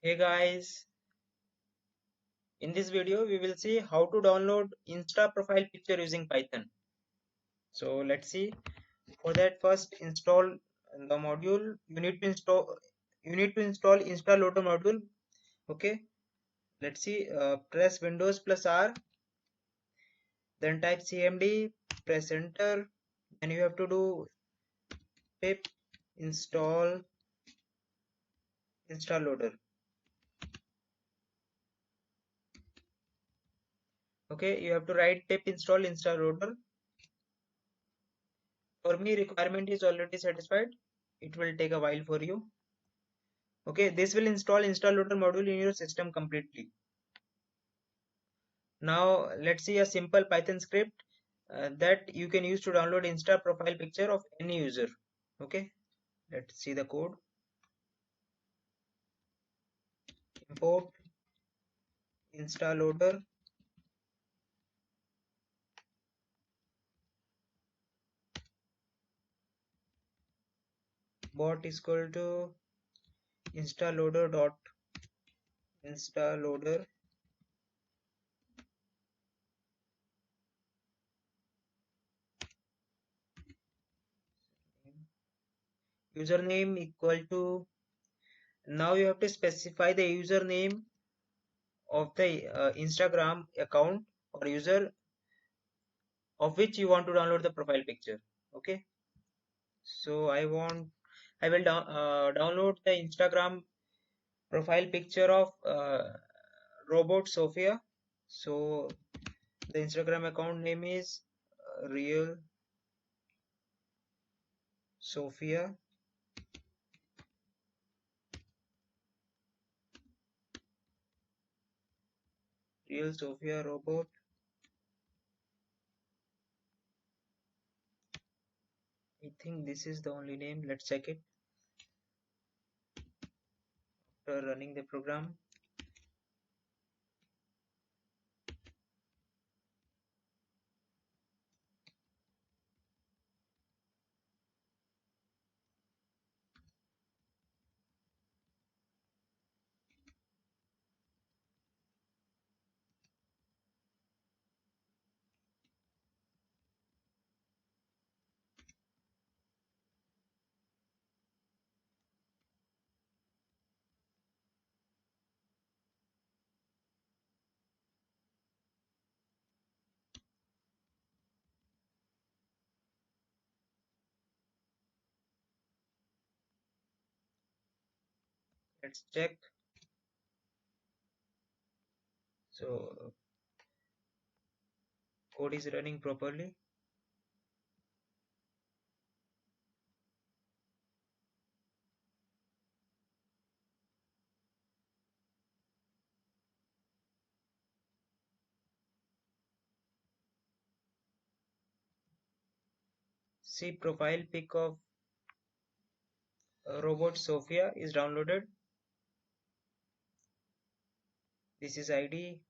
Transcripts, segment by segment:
Hey guys, in this video we will see how to download Insta profile picture using Python. So let's see. For that, first install the module. You need to install Instaloader module. Okay. Let's see. Press Windows plus R, then type CMD, press enter, and you have to do pip install Instaloader. Okay, you have to write pip install Instaloader. For me, requirement is already satisfied. It will take a while for you. Okay, this will install Instaloader module in your system completely. Now let's see a simple Python script that you can use to download Insta profile picture of any user. Okay, let's see the code. Import Instaloader bot is equal to instaloader dot instaloader username equal to, now you have to specify the username of the Instagram account or user of which you want to download the profile picture. Okay, so I will download the Instagram profile picture of robot Sophia. So the Instagram account name is real Sophia. Real Sophia robot. I think this is the only name. Let's check it after running the program. Let's check. So code is running properly. See, profile pic of robot Sophia is downloaded. This is ID.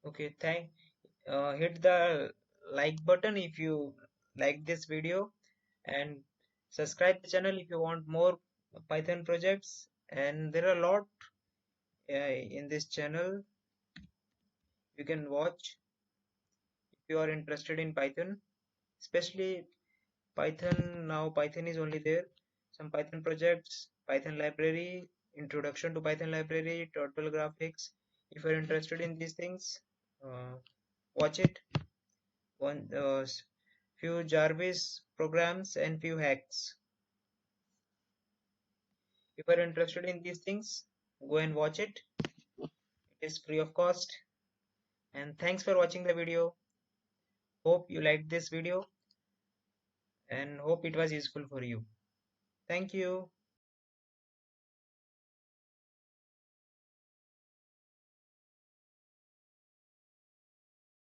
Okay, hit the like button if you like this video, and subscribe the channel if you want more Python projects. And there are a lot in this channel you can watch if you are interested in Python, especially Python. Now Python is only there. Some Python projects, Python library, introduction to Python library, turtle graphics. If you're interested in these things, uh, watch it. One few Jarvis programs and few hacks. If you're interested in these things, go and watch it. It is free of cost. And thanks for watching the video. Hope you liked this video and hope it was useful for you. Thank you.